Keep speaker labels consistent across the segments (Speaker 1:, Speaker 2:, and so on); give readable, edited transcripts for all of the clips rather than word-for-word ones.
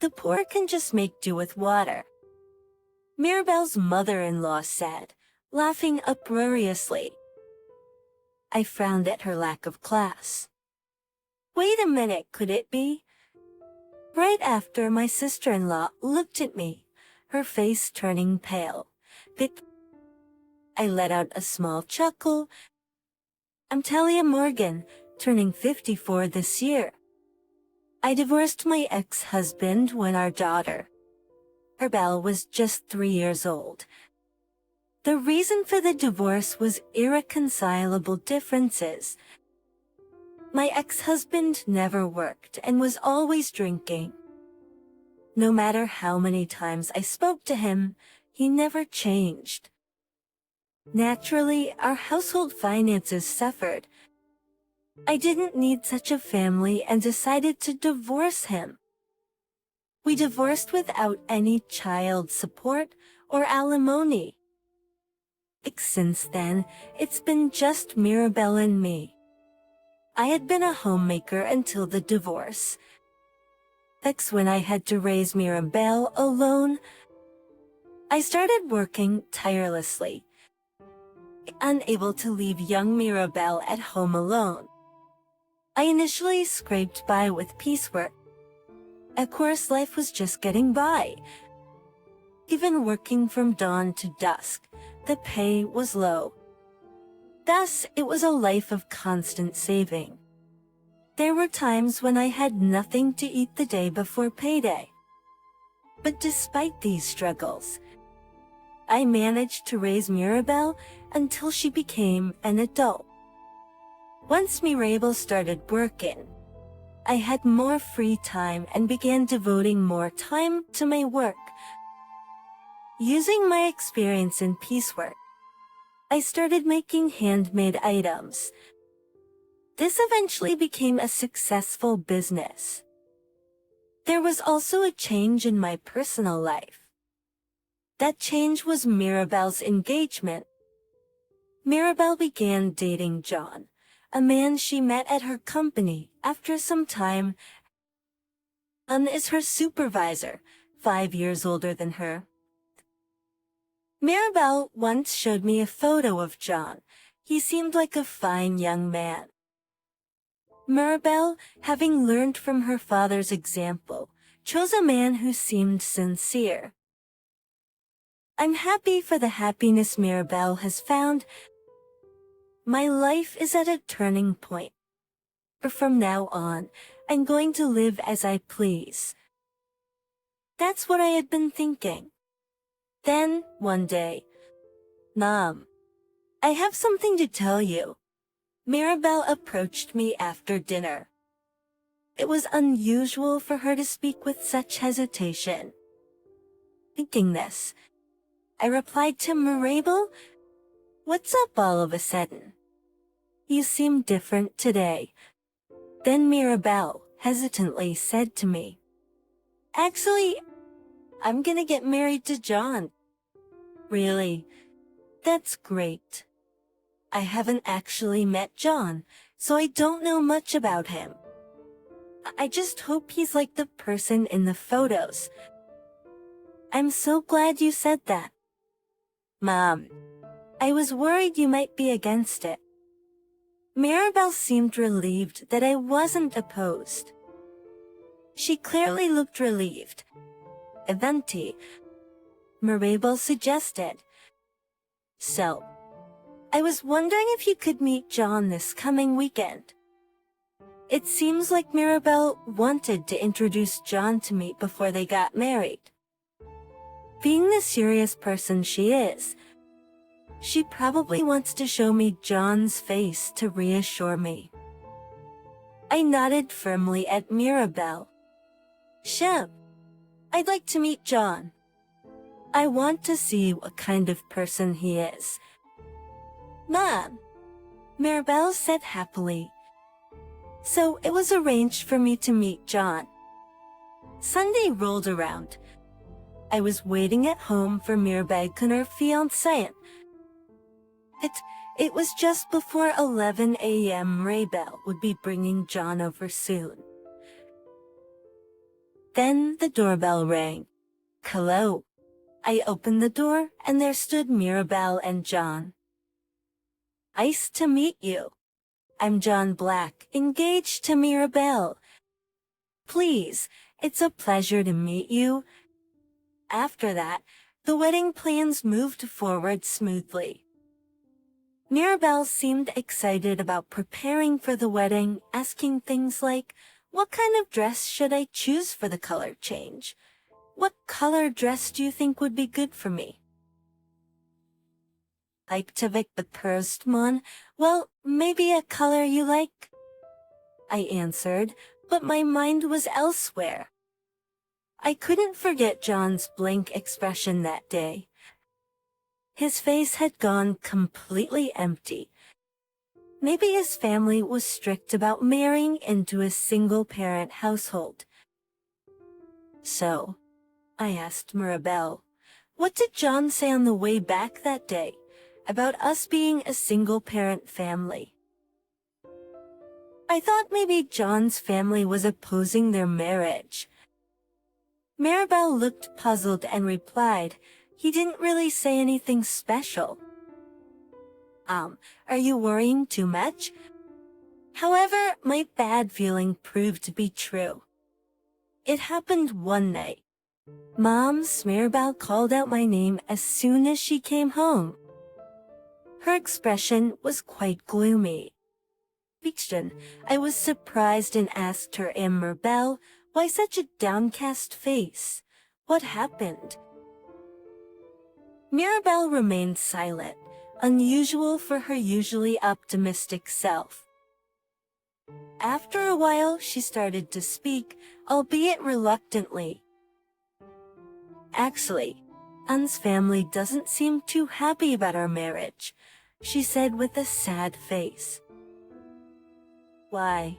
Speaker 1: The poor can just make do with water," Mirabelle's mother-in-law said, laughing uproariously. I frowned at her lack of class. Wait a minute, could it be? Right after my sister-in-law looked at me, her face turning pale. I let out a small chuckle. I'm Talia Morgan, turning 54 this year. I divorced my ex-husband when our daughter, Mirabelle, was just 3 years old. The reason for the divorce was irreconcilable differences. My ex-husband never worked and was always drinking. No matter how many times I spoke to him, he never changed. Naturally, our household finances suffered. I didn't need such a family and decided to divorce him. We divorced without any child support or alimony. Since then, it's been just Mirabelle and me. I had been a homemaker until the divorce. That's when I had to raise Mirabelle alone. I started working tirelessly, unable to leave young Mirabelle at home alone. I initially scraped by with piecework. Of course, life was just getting by. Even working from dawn to dusk, the pay was low. Thus, it was a life of constant saving. There were times when I had nothing to eat the day before payday. But despite these struggles, I managed to raise Mirabelle until she became an adult. Once Mirabelle started working, I had more free time and began devoting more time to my work. Using my experience in piecework, I started making handmade items. This eventually became a successful business. There was also a change in my personal life. That change was Mirabelle's engagement. Mirabelle began dating John, a man she met at her company. After some time, John is her supervisor, 5 years older than her. Mirabelle once showed me a photo of John. He seemed like a fine young man. Mirabelle, having learned from her father's example, chose a man who seemed sincere. I'm happy for the happiness Mirabelle has found. My life is at a turning point. From now on, I'm going to live as I please. That's what I had been thinking. Then, one day, Mom, I have something to tell you. Mirabelle approached me after dinner. It was unusual for her to speak with such hesitation. Thinking this, I replied to Mirabelle, "What's up all of a sudden? You seem different today." Then Mirabelle hesitantly said to me, "Actually, I'm gonna get married to John." Really? That's great. I haven't actually met John, so I don't know much about him. I just hope he's like the person in the photos. I'm so glad you said that. Mom, I was worried you might be against it. Mirabelle seemed relieved that I wasn't opposed. She clearly looked relieved. Eventually, Mirabelle suggested, "So, I was wondering if you could meet John this coming weekend." It seems like Mirabelle wanted to introduce John to me before they got married. Being the serious person she is, she probably wants to show me John's face to reassure me. I nodded firmly at Mirabelle. "Sure, I'd like to meet John. I want to see what kind of person he is." "Mom," Mirabelle said happily. So it was arranged for me to meet John. Sunday rolled around. I was waiting at home for Mirabelle and her fiancé. It was just before 11 a.m. Mirabelle would be bringing John over soon. Then the doorbell rang. Hello. I opened the door, and there stood Mirabelle and John. Nice to meet you. I'm John Black, engaged to Mirabelle. Please, it's a pleasure to meet you. After that, the wedding plans moved forward smoothly. Mirabelle seemed excited about preparing for the wedding, asking things like, what kind of dress should I choose for the color change? What color dress do you think would be good for me? Like to pick the first one? Well, maybe a color you like? I answered, but my mind was elsewhere. I couldn't forget John's blank expression that day. His face had gone completely empty. Maybe his family was strict about marrying into a single-parent household. So, I asked Mirabelle, what did John say on the way back that day about us being a single-parent family? I thought maybe John's family was opposing their marriage. Mirabelle looked puzzled and replied, he didn't really say anything special. Are you worrying too much? However, my bad feeling proved to be true. It happened one night. Mirabelle called out my name as soon as she came home. Her expression was quite gloomy. I was surprised and asked her, Mirabelle, why such a downcast face? What happened? Mirabelle remained silent, unusual for her usually optimistic self. After a while, she started to speak, albeit reluctantly. Actually, Anne's family doesn't seem too happy about our marriage, she said with a sad face. Why?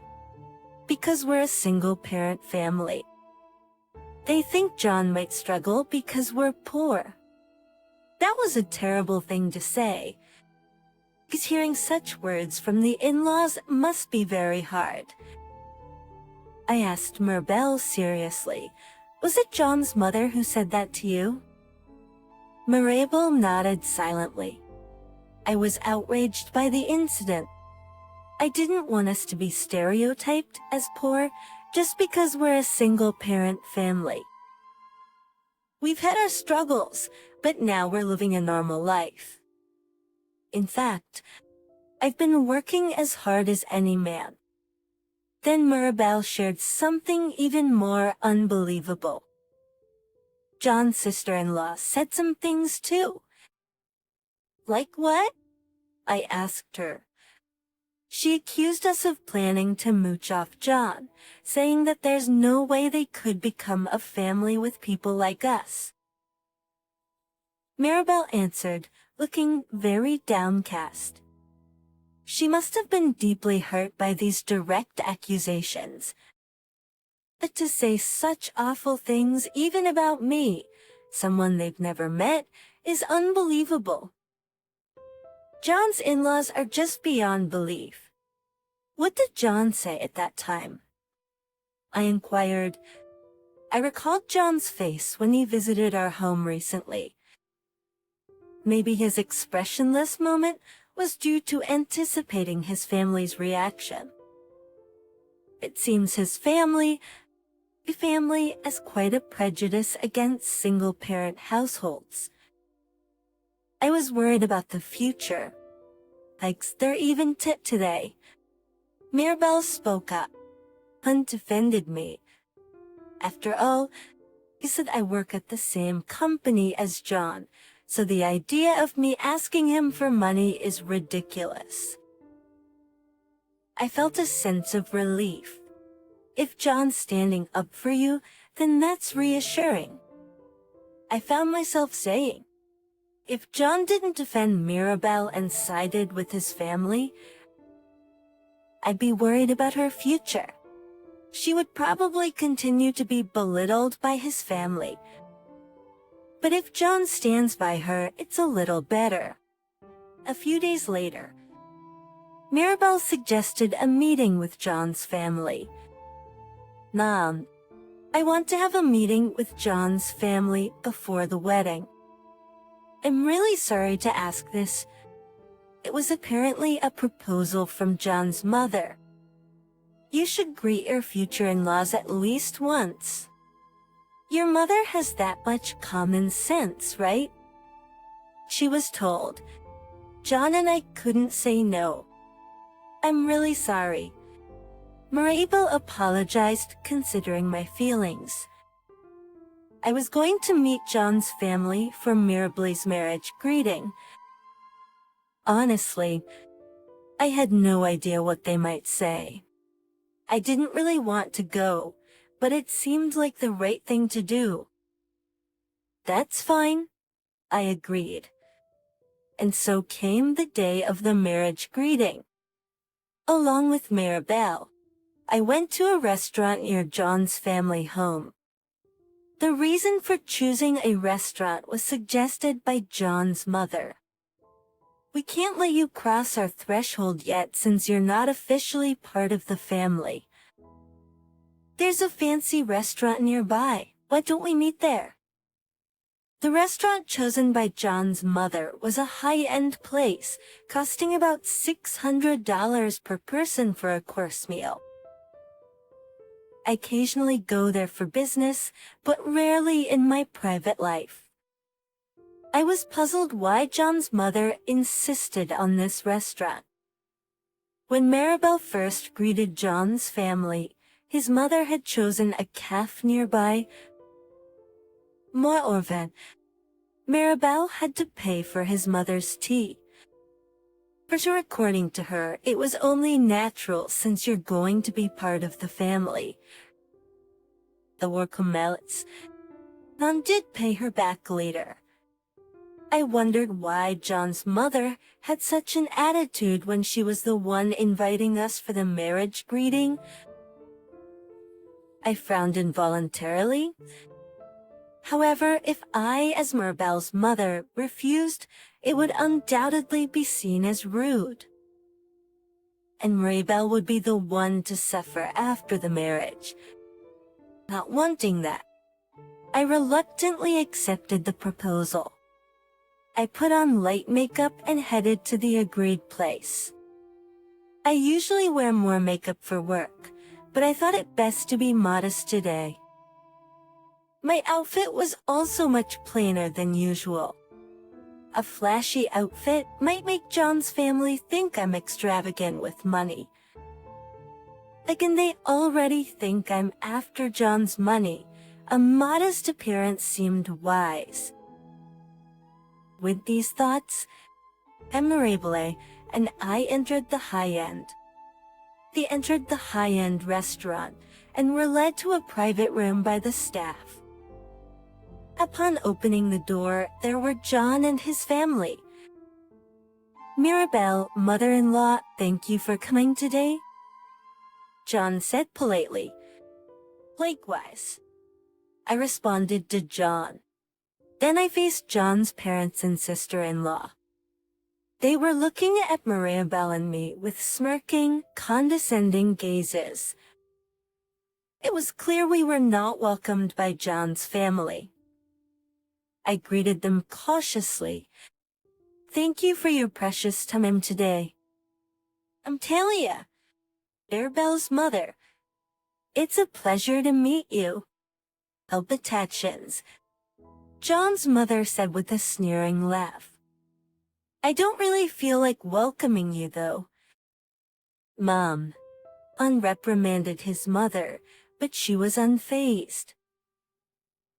Speaker 1: Because we're a single-parent family. They think John might struggle because we're poor. That was a terrible thing to say, because hearing such words from the in-laws must be very hard. I asked Mirabelle seriously, was it John's mother who said that to you? Mirabelle nodded silently. I was outraged by the incident. I didn't want us to be stereotyped as poor just because we're a single-parent family. We've had our struggles, but now we're living a normal life. In fact, I've been working as hard as any man. Then Mirabelle shared something even more unbelievable. John's sister-in-law said some things too. Like what? I asked her. She accused us of planning to mooch off John, saying that there's no way they could become a family with people like us. Mirabelle answered, looking very downcast. She must have been deeply hurt by these direct accusations. But to say such awful things even about me, someone they've never met, is unbelievable. John's in-laws are just beyond belief. What did John say at that time? I inquired. I recalled John's face when he visited our home recently. Maybe his expressionless moment was due to anticipating his family's reaction. It seems his family has quite a prejudice against single-parent households. I was worried about the future. Like they're even tit today. Mirabelle spoke up. Hunt defended me. After all, he said I work at the same company as John, so the idea of me asking him for money is ridiculous. I felt a sense of relief. If John's standing up for you, then that's reassuring. I found myself saying, if John didn't defend Mirabelle and sided with his family, I'd be worried about her future. She would probably continue to be belittled by his family. But if John stands by her, it's a little better. A few days later, Mirabelle suggested a meeting with John's family. I want to have a meeting with John's family before the wedding. I'm really sorry to ask this. It was apparently a proposal from John's mother. You should greet your future in-laws at least once. Your mother has that much common sense, right? She was told. John and I couldn't say no. I'm really sorry. Maribel apologized, considering my feelings. I was going to meet John's family for Mirabel's marriage greeting. Honestly, I had no idea what they might say. I didn't really want to go, but it seemed like the right thing to do. That's fine, I agreed. And so came the day of the marriage greeting. Along with Maribel, I went to a restaurant near John's family home. The reason for choosing a restaurant was suggested by John's mother. We can't let you cross our threshold yet since you're not officially part of the family. There's a fancy restaurant nearby. Why don't we meet there? The restaurant chosen by John's mother was a high-end place, costing about $600 per person for a course meal. I occasionally go there for business, but rarely in my private life. I was puzzled why John's mother insisted on this restaurant. When Maribel first greeted John's family, his mother had chosen a cafe nearby. Moreover, Maribel had to pay for his mother's tea. For sure, according to her, it was only natural since you're going to be part of the family. The workmates. None did pay her back later. I wondered why John's mother had such an attitude when she was the one inviting us for the marriage greeting. I frowned involuntarily. However, if I, as Maribel's mother, refused, it would undoubtedly be seen as rude. And Maribel would be the one to suffer after the marriage. Not wanting that, I reluctantly accepted the proposal. I put on light makeup and headed to the agreed place. I usually wear more makeup for work, but I thought it best to be modest today. My outfit was also much plainer than usual. A flashy outfit might make John's family think I'm extravagant with money. Again, they already think I'm after John's money. A modest appearance seemed wise. With these thoughts, Maribel and I entered the high-end. They entered the high-end restaurant and were led to a private room by the staff. Upon opening the door, there were John and his family. Maribel, mother-in-law, thank you for coming today, John said politely. Likewise, I responded to John. Then I faced John's parents and sister-in-law. They were looking at Maribel and me with smirking, condescending gazes. It was clear we were not welcomed by John's family. I greeted them cautiously. Thank you for your precious time today. I'm Talia, Maribel's mother. It's a pleasure to meet you. Palpitations, John's mother said with a sneering laugh. I don't really feel like welcoming you, though. Mom, unreprimanded his mother, but she was unfazed.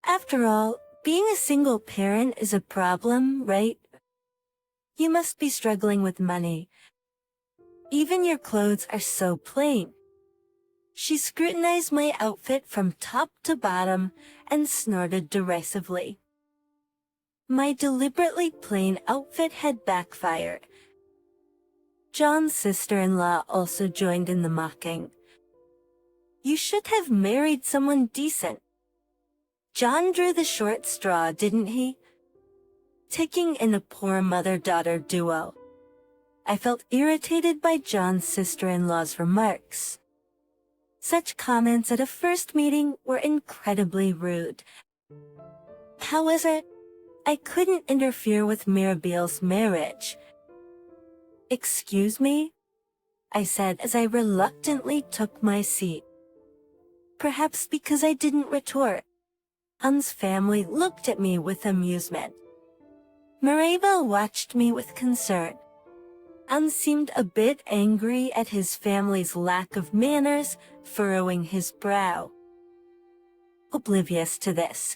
Speaker 1: After all, being a single parent is a problem, right? You must be struggling with money. Even your clothes are so plain. She scrutinized my outfit from top to bottom and snorted derisively. My deliberately plain outfit had backfired. John's sister-in-law also joined in the mocking. You should have married someone decent. John drew the short straw, didn't he? Taking in a poor mother-daughter duo. I felt irritated by John's sister-in-law's remarks. Such comments at a first meeting were incredibly rude. How is it? I couldn't interfere with Mirabelle's marriage. Excuse me? I said as I reluctantly took my seat. Perhaps because I didn't retort. Anne's family looked at me with amusement. Mirabel watched me with concern. Anne seemed a bit angry at his family's lack of manners, furrowing his brow. Oblivious to this,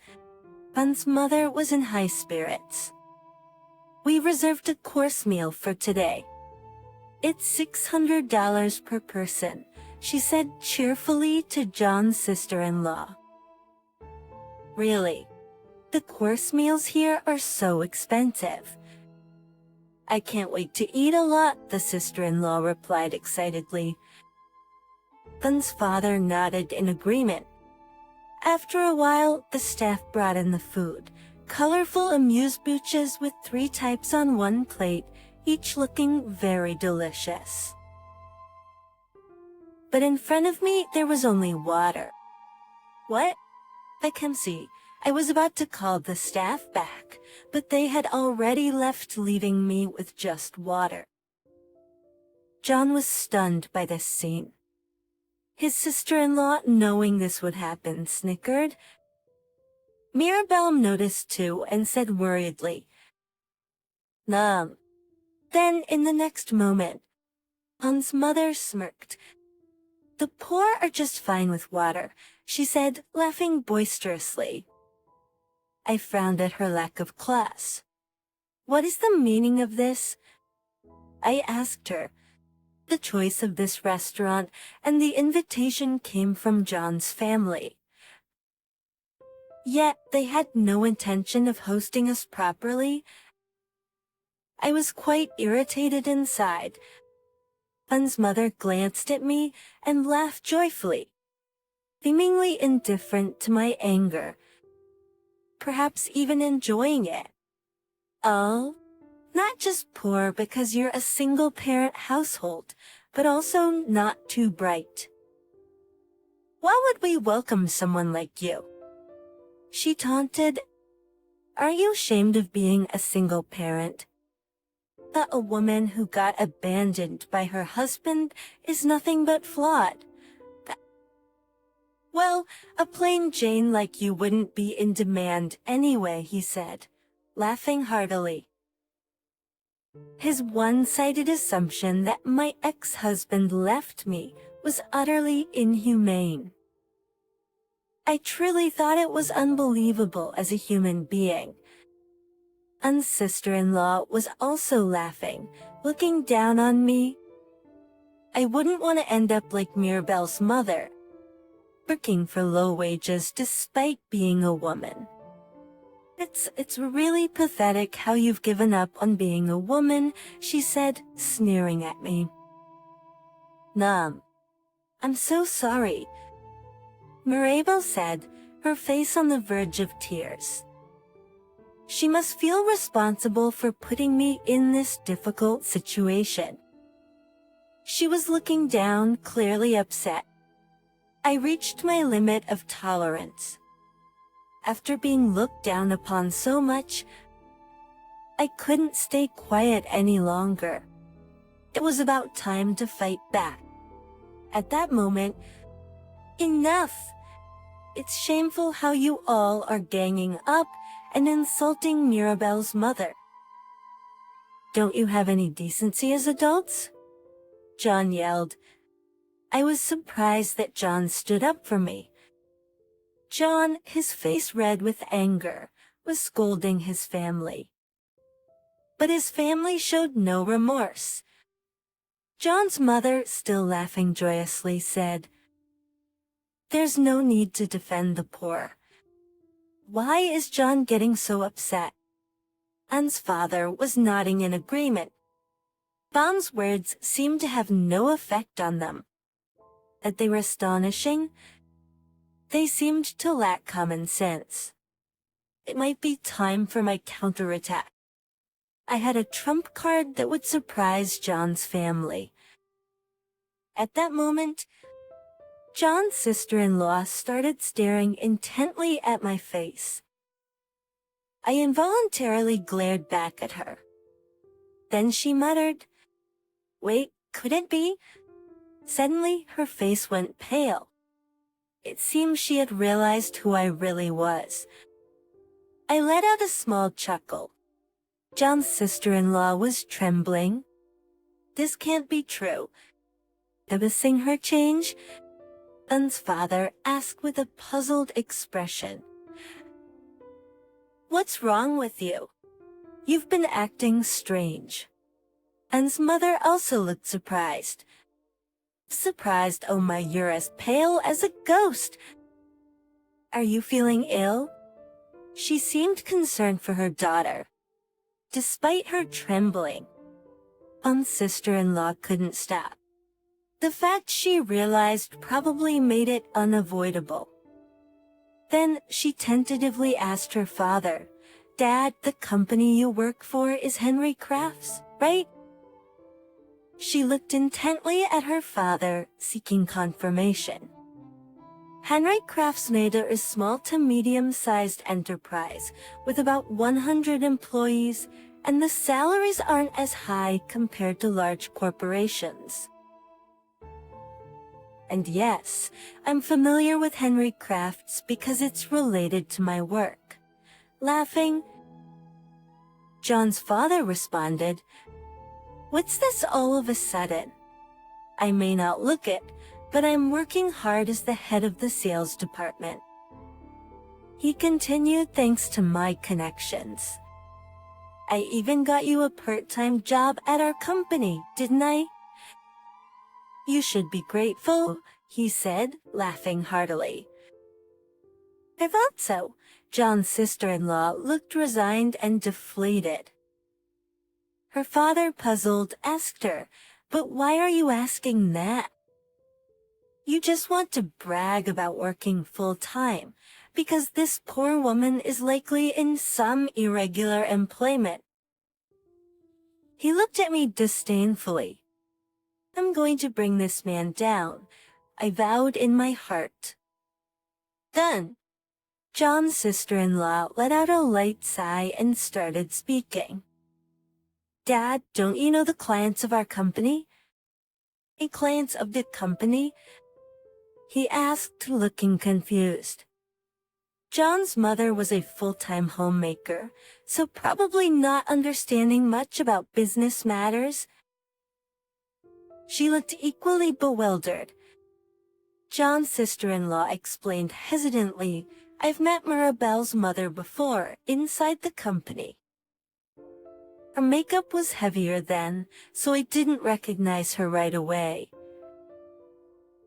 Speaker 1: Anne's mother was in high spirits. We reserved a course meal for today. It's $600 per person, she said cheerfully to John's sister-in-law. Really? The course meals here are so expensive. I can't wait to eat a lot, the sister-in-law replied excitedly. Anne's father nodded in agreement. After a while, the staff brought in the food, colorful amuse-bouches with 3 types on one plate, each looking very delicious. But in front of me, there was only water. What? I can see. I was about to call the staff back, but they had already left, leaving me with just water. John was stunned by this scene. His sister-in-law, knowing this would happen, snickered. Mirabelle noticed too and said worriedly, "Nom." Then, in the next moment, Anne's mother smirked. "The poor are just fine with water," she said, laughing boisterously. I frowned at her lack of class. "What is the meaning of this?" I asked her. The choice of this restaurant and the invitation came from John's family. Yet they had no intention of hosting us properly. I was quite irritated inside. Anne's mother glanced at me and laughed joyfully, seemingly indifferent to my anger, perhaps even enjoying it. Oh, not just poor because you're a single-parent household, but also not too bright. Why would we welcome someone like you? She taunted. Are you ashamed of being a single parent? That a woman who got abandoned by her husband is nothing but flawed. Well, a plain Jane like you wouldn't be in demand anyway, he said, laughing heartily. His one-sided assumption that my ex-husband left me was utterly inhumane. I truly thought it was unbelievable as a human being. Anne's sister-in-law was also laughing, looking down on me. I wouldn't want to end up like Mirabelle's mother, working for low wages despite being a woman. It's really pathetic how you've given up on being a woman, she said, sneering at me. Nom. I'm so sorry, Mirabelle said, her face on the verge of tears. She must feel responsible for putting me in this difficult situation. She was looking down, clearly upset. I reached my limit of tolerance. After being looked down upon so much, I couldn't stay quiet any longer. It was about time to fight back. At that moment, enough! It's shameful how you all are ganging up and insulting Mirabelle's mother. Don't you have any decency as adults? John yelled. I was surprised that John stood up for me. John, his face red with anger, was scolding his family. But his family showed no remorse. John's mother, still laughing joyously, said, There's no need to defend the poor. Why is John getting so upset? Anne's father was nodding in agreement. Bond's words seemed to have no effect on them. That they were astonishing. They seemed to lack common sense. It might be time for my counterattack. I had a trump card that would surprise John's family. At that moment, John's sister-in-law started staring intently at my face. I involuntarily glared back at her. Then she muttered, "Wait, could it be?" Suddenly, her face went pale. It seemed she had realized who I really was. I let out a small chuckle. John's sister-in-law was trembling. "This can't be true." Noticing her change, John's father asked with a puzzled expression, "What's wrong with you? You've been acting strange." Anne's mother also looked surprised. "Surprised? Oh my, you're as pale as a ghost. Are you feeling ill?" She seemed concerned for her daughter. Despite her trembling, Anne's sister-in-law couldn't stop. The fact she realized probably made it unavoidable. Then she tentatively asked her father, "Dad, the company you work for is Henry Crafts, right?" She looked intently at her father, seeking confirmation. Henry Crafts made a small to medium-sized enterprise with about 100 employees, and the salaries aren't as high compared to large corporations. And yes, I'm familiar with Henry Crafts because it's related to my work. Laughing, John's father responded, "What's this all of a sudden? I may not look it, but I'm working hard as the head of the sales department." He continued, "Thanks to my connections. I even got you a part-time job at our company, didn't I?" "You should be grateful," he said, laughing heartily. "I thought so." John's sister-in-law looked resigned and deflated. Her father, puzzled, asked her, "But why are you asking that?" "You just want to brag about working full-time, because this poor woman is likely in some irregular employment." He looked at me disdainfully. "I'm going to bring this man down," I vowed in my heart. Done. John's sister-in-law let out a light sigh and started speaking. "Dad, don't you know the clients of our company?" "The clients of the company?" he asked, looking confused. John's mother was a full-time homemaker, so probably not understanding much about business matters. She looked equally bewildered. John's sister-in-law explained hesitantly, "I've met Mirabelle's mother before, inside the company. Her makeup was heavier then, so I didn't recognize her right away."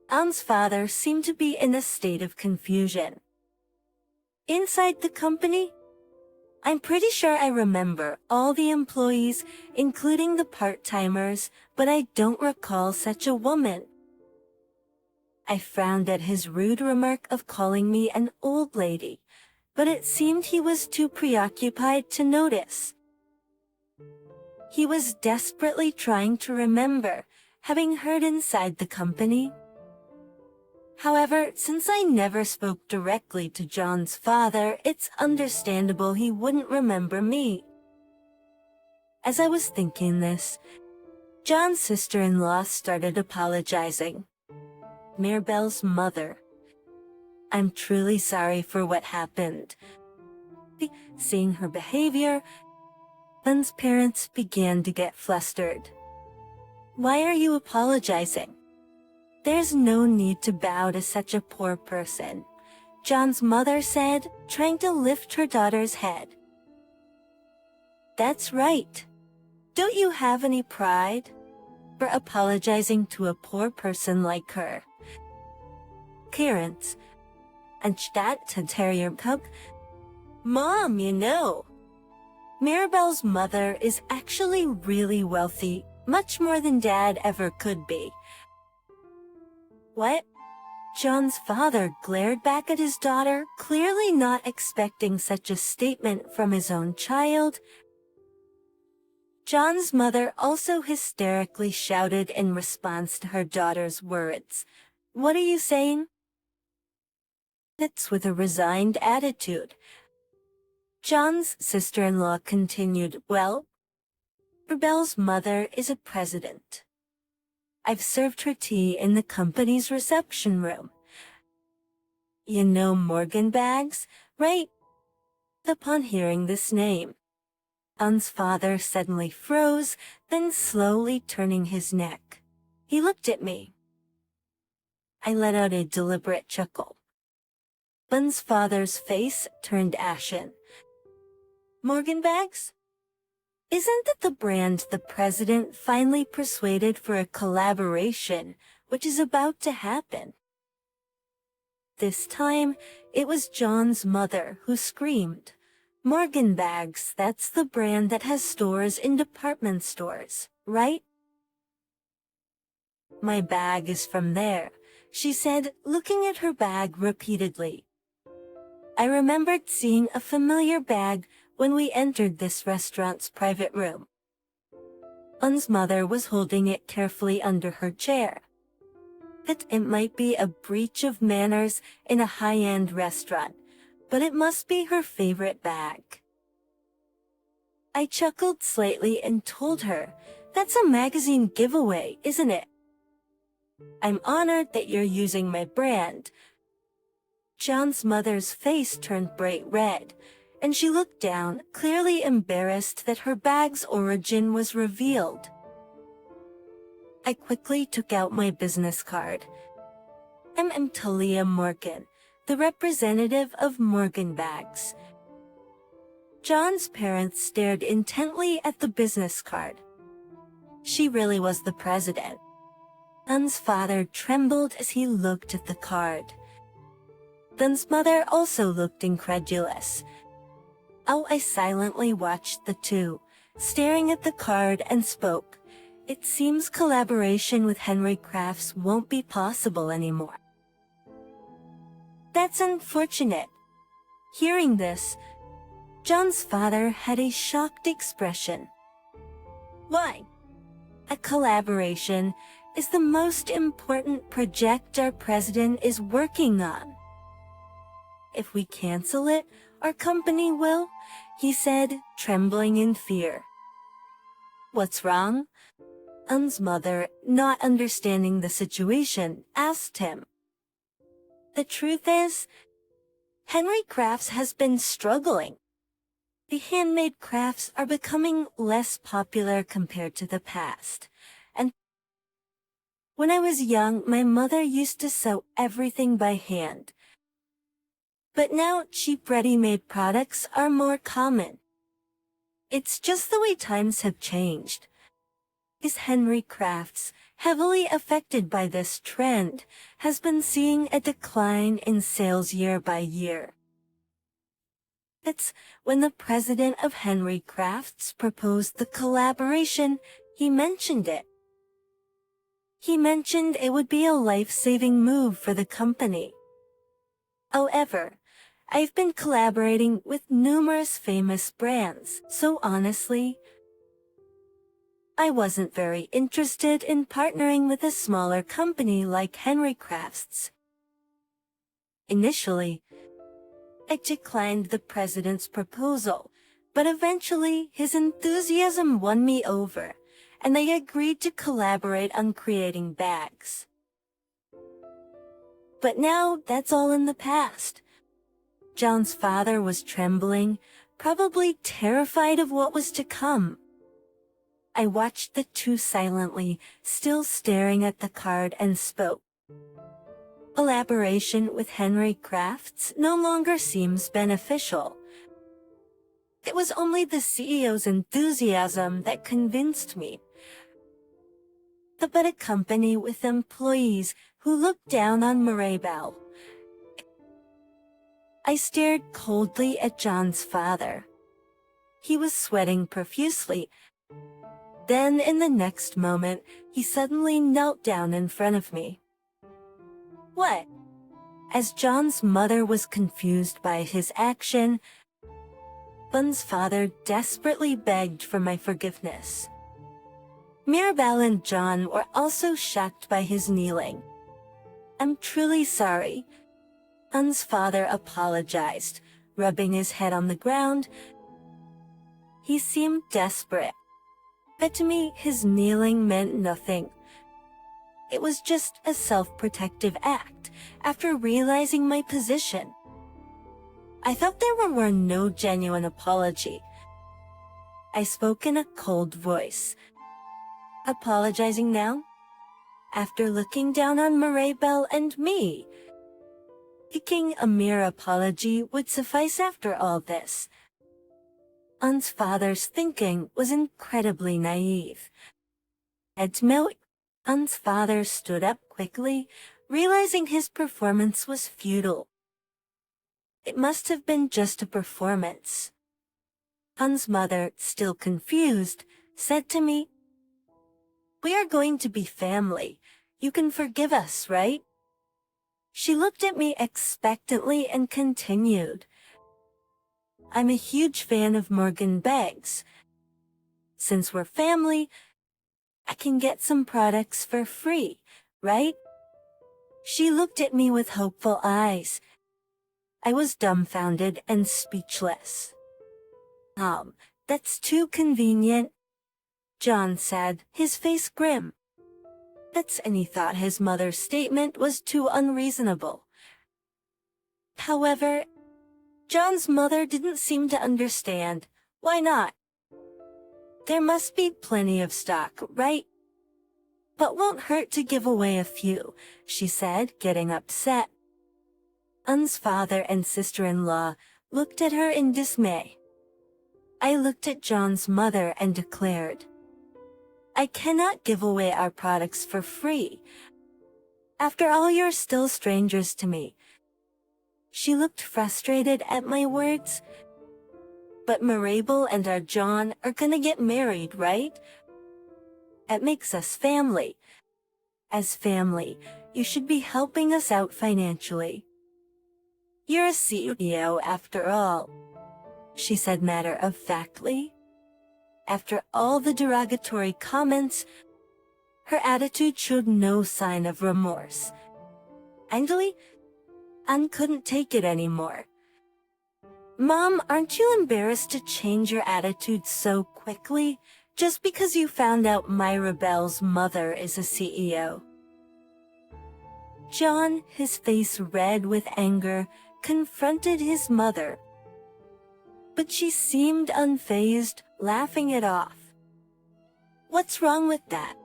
Speaker 1: Anne's father seemed to be in a state of confusion. "Inside the company? I'm pretty sure I remember all the employees, including the part-timers, but I don't recall such a woman." I frowned at his rude remark of calling me an old lady, but it seemed he was too preoccupied to notice. He was desperately trying to remember, having heard inside the company. However, since I never spoke directly to John's father, it's understandable he wouldn't remember me. As I was thinking this, John's sister-in-law started apologizing. "Mirabelle's mother. I'm truly sorry for what happened." Seeing her behavior, Ben's parents began to get flustered. "Why are you apologizing? There's no need to bow to such a poor person," John's mother said, trying to lift her daughter's head. "That's right. Don't you have any pride for apologizing to a poor person like her?" Parents, and that to terrier cook. "Mom, you know, Mirabelle's mother is actually really wealthy, much more than Dad ever could be." "What?" John's father glared back at his daughter, clearly not expecting such a statement from his own child. John's mother also hysterically shouted in response to her daughter's words, What are you saying? It's with a resigned attitude. John's sister-in-law continued, well, Mirabelle's mother is a president. I've served her tea in the company's reception room. You know Morgan Bags, right? Upon hearing this name, John's father suddenly froze, then slowly turning his neck. He looked at me. I let out a deliberate chuckle. John's father's face turned ashen. Morgan Bags? Isn't that the brand the president finally persuaded for a collaboration, which is about to happen? This time, it was John's mother who screamed, Morgan Bags, that's the brand that has stores in department stores, right? My bag is from there, she said, looking at her bag repeatedly. I remembered seeing a familiar bag when we entered this restaurant's private room. John's mother was holding it carefully under her chair. That it might be a breach of manners in a high-end restaurant, but it must be her favorite bag. I chuckled slightly and told her, that's a magazine giveaway, isn't it? I'm honored that you're using my brand. John's mother's face turned bright red, and she looked down, clearly embarrassed that her bag's origin was revealed. I quickly took out my business card. I'm Talia Morgan, the representative of Morgan Bags. John's parents stared intently at the business card. She really was the president. John's father trembled as he looked at the card. John's mother also looked incredulous. Oh, I silently watched the two, staring at the card, and spoke. It seems collaboration with Henry Crafts won't be possible anymore. That's unfortunate. Hearing this, John's father had a shocked expression. Why? A collaboration is the most important project our president is working on. If we cancel it, our company will, he said, trembling in fear. What's wrong? John's mother, not understanding the situation, asked him. The truth is, Henry Crafts has been struggling. The handmade crafts are becoming less popular compared to the past. And when I was young, my mother used to sew everything by hand. But now cheap ready-made products are more common. It's just the way times have changed. Is Henry Crafts, heavily affected by this trend, has been seeing a decline in sales year by year. It's when the president of Henry Crafts proposed the collaboration, he mentioned it. He mentioned it would be a life-saving move for the company. However, I've been collaborating with numerous famous brands, so honestly, I wasn't very interested in partnering with a smaller company like Henry Crafts. Initially, I declined the president's proposal, but eventually his enthusiasm won me over, and they agreed to collaborate on creating bags. But now that's all in the past. John's father was trembling, probably terrified of what was to come. I watched the two silently, still staring at the card, and spoke. Collaboration with Henry Crafts no longer seems beneficial. It was only the CEO's enthusiasm that convinced me. But a company with employees who looked down on Mirabelle. I stared coldly at John's father. He was sweating profusely. Then, in the next moment, he suddenly knelt down in front of me. What? As John's mother was confused by his action, John's father desperately begged for my forgiveness. Mirabelle and John were also shocked by his kneeling. I'm truly sorry. Un's father apologized, rubbing his head on the ground. He seemed desperate. But to me, his kneeling meant nothing. It was just a self-protective act after realizing my position. I thought there were no genuine apology. I spoke in a cold voice. Apologizing now? After looking down on Mirabelle and me? Thinking a mere apology would suffice after all this. Un's father's thinking was incredibly naive. Edmil, Un's father stood up quickly, realizing his performance was futile. It must have been just a performance. Un's mother, still confused, said to me, "We are going to be family. You can forgive us, right?" She looked at me expectantly and continued, "I'm a huge fan of Morgan bags. Since we're family, I can get some products for free, right?" She looked at me with hopeful eyes. I was dumbfounded and speechless. That's too convenient," John said, his face grim. And he thought his mother's statement was too unreasonable. However, John's mother didn't seem to understand. Why not? There must be plenty of stock, right? But won't hurt to give away a few, she said, getting upset. Un's father and sister-in-law looked at her in dismay. I looked at John's mother and declared, "I cannot give away our products for free. After all, you're still strangers to me." She looked frustrated at my words. "But Mirabelle and our John are gonna get married, right? It makes us family. As family, you should be helping us out financially. You're a CEO after all," she said matter-of-factly. After all the derogatory comments, her attitude showed no sign of remorse. Finally, Anne couldn't take it anymore. "Mom, aren't you embarrassed to change your attitude so quickly, just because you found out Mirabelle's mother is a CEO?" John, his face red with anger, confronted his mother. But she seemed unfazed, laughing it off. "What's wrong with that?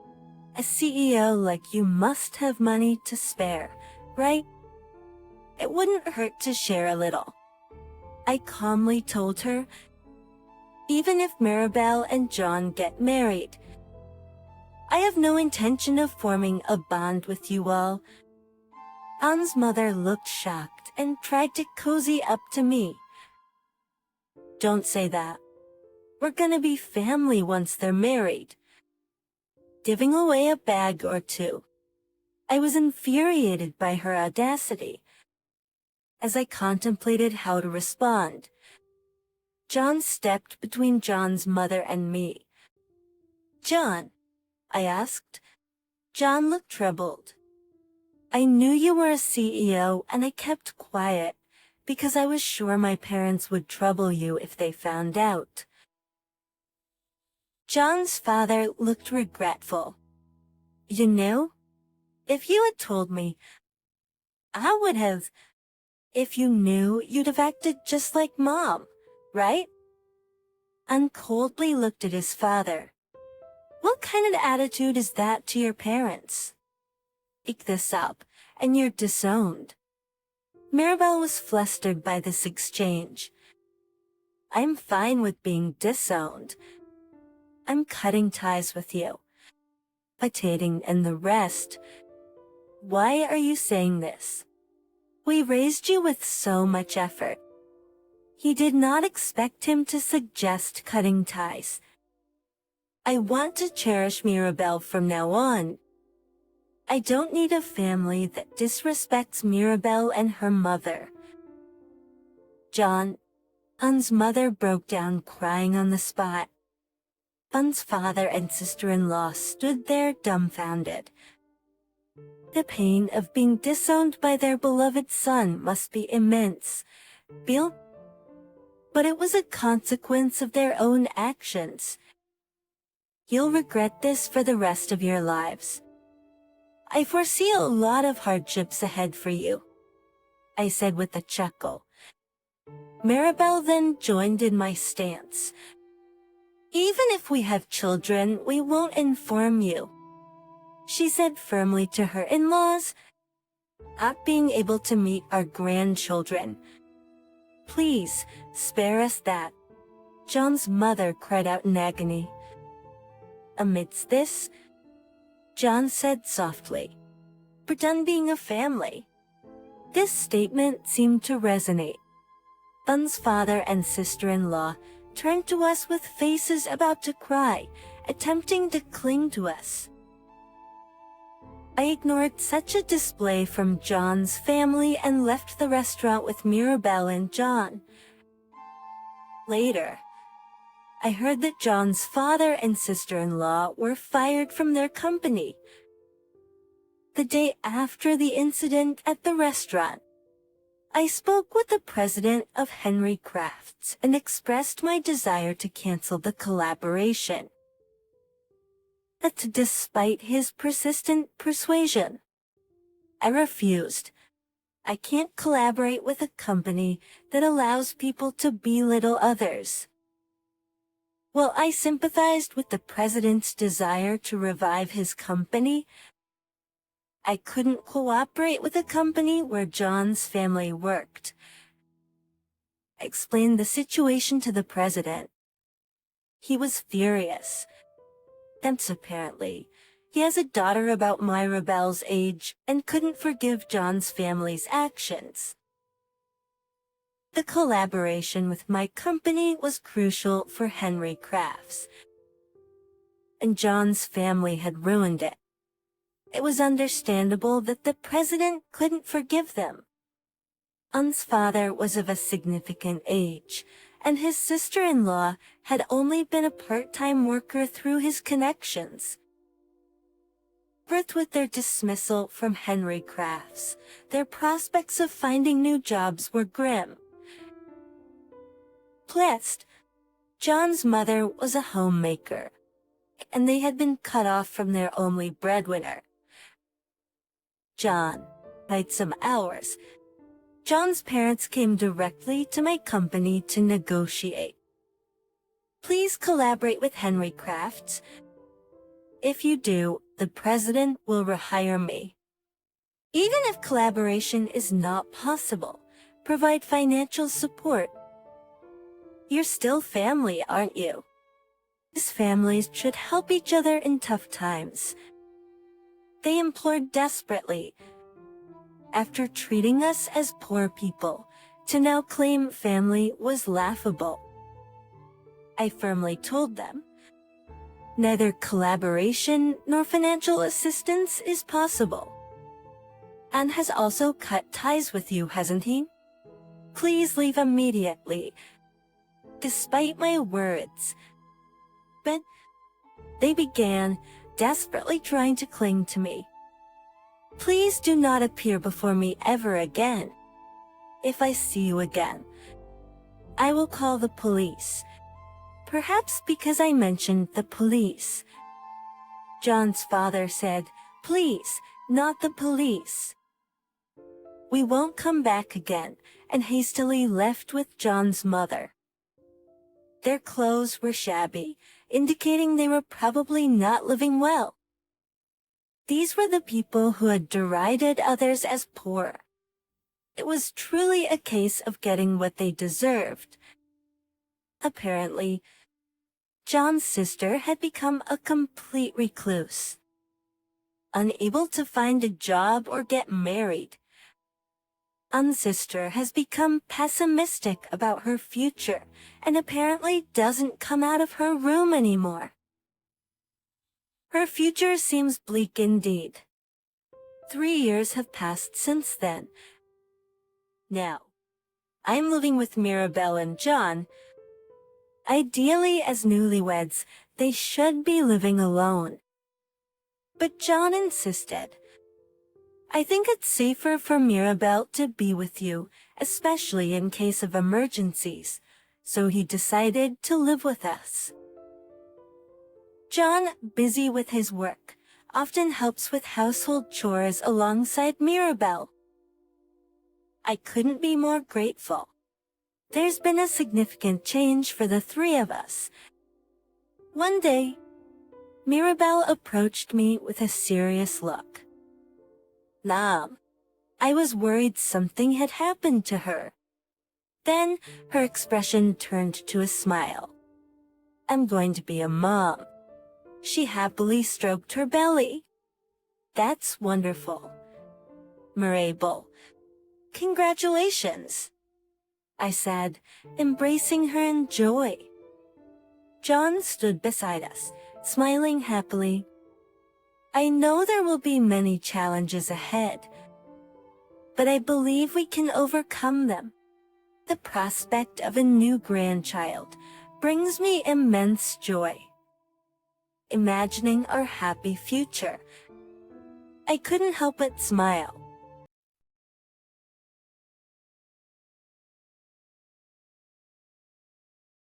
Speaker 1: A CEO like you must have money to spare, right? It wouldn't hurt to share a little," I calmly told her. "Even if Mirabelle and John get married, I have no intention of forming a bond with you all." Anne's mother looked shocked and tried to cozy up to me. "Don't say that. We're gonna be family once they're married." Giving away a bag or two. I was infuriated by her audacity. As I contemplated how to respond, John stepped between John's mother and me. "John," I asked. John looked troubled. "I knew you were a CEO and I kept quiet because I was sure my parents would trouble you if they found out." John's father looked regretful. "You know, if you had told me, I would have. If you knew, you'd have acted just like Mom, right?" And coldly looked at his father. "What kind of attitude is that to your parents? Pick this up, and you're disowned." Mirabelle was flustered by this exchange. "I'm fine with being disowned. I'm cutting ties with you. Potating and the rest. Why are you saying this? We raised you with so much effort." He did not expect him to suggest cutting ties. "I want to cherish Mirabelle from now on. I don't need a family that disrespects Mirabelle and her mother." John, Un's mother broke down crying on the spot. Un's father and sister-in-law stood there dumbfounded. The pain of being disowned by their beloved son must be immense, Bill. But it was a consequence of their own actions. You'll regret this for the rest of your lives. I foresee a lot of hardships ahead for you, I said with a chuckle. Maribel then joined in my stance. Even if we have children, we won't inform you, she said firmly to her in-laws. Not being able to meet our grandchildren. Please, spare us that, John's mother cried out in agony. Amidst this, John said softly, "We're done being a family." This statement seemed to resonate. John's father and sister-in-law turned to us with faces about to cry, attempting to cling to us. I ignored such a display from John's family and left the restaurant with Mirabelle and John. Later, I heard that John's father and sister-in-law were fired from their company. The day after the incident at the restaurant, I spoke with the president of Henry Crafts and expressed my desire to cancel the collaboration. But despite his persistent persuasion, I refused. I can't collaborate with a company that allows people to belittle others. While I sympathized with the president's desire to revive his company, I couldn't cooperate with a company where John's family worked. I explained the situation to the president. He was furious. Apparently, he has a daughter about Mirabelle's age and couldn't forgive John's family's actions. The collaboration with my company was crucial for Henry Crafts, and John's family had ruined it. It was understandable that the president couldn't forgive them. John's father was of a significant age, and his sister-in-law had only been a part-time worker through his connections. With their dismissal from Henry Crafts, their prospects of finding new jobs were grim. Plus, John's mother was a homemaker, and they had been cut off from their only breadwinner. John had some hours. John's parents came directly to my company to negotiate. Please collaborate with Henry Crafts. If you do, the president will rehire me. Even if collaboration is not possible, provide financial support. You're still family, aren't you? These families should help each other in tough times. They implored desperately. After treating us as poor people, to now claim family was laughable. I firmly told them, neither collaboration nor financial assistance is possible. Anne has also cut ties with you, hasn't he? Please leave immediately. Despite my words. But they began, desperately trying to cling to me. Please do not appear before me ever again. If I see you again, I will call the police. Perhaps because I mentioned the police. John's father said, "Please, not the police." We won't come back again, and hastily left with John's mother. Their clothes were shabby, indicating they were probably not living well. These were the people who had derided others as poor. It was truly a case of getting what they deserved. Apparently, John's sister had become a complete recluse. Unable to find a job or get married, John's sister has become pessimistic about her future and apparently doesn't come out of her room anymore. Her future seems bleak indeed. 3 years have passed since then. Now, I'm living with Mirabelle and John. Ideally, as newlyweds, they should be living alone. But John insisted. I think it's safer for Mirabelle to be with you, especially in case of emergencies, so he decided to live with us. John, busy with his work, often helps with household chores alongside Mirabelle. I couldn't be more grateful. There's been a significant change for the three of us. One day, Mirabelle approached me with a serious look. Nah, I was worried something had happened to her. Then, her expression turned to a smile. I'm going to be a mom. She happily stroked her belly. That's wonderful. Mirabelle, congratulations, I said, embracing her in joy. John stood beside us, smiling happily. I know there will be many challenges ahead, but I believe we can overcome them. The prospect of a new grandchild brings me immense joy. Imagining our happy future, I couldn't help but smile.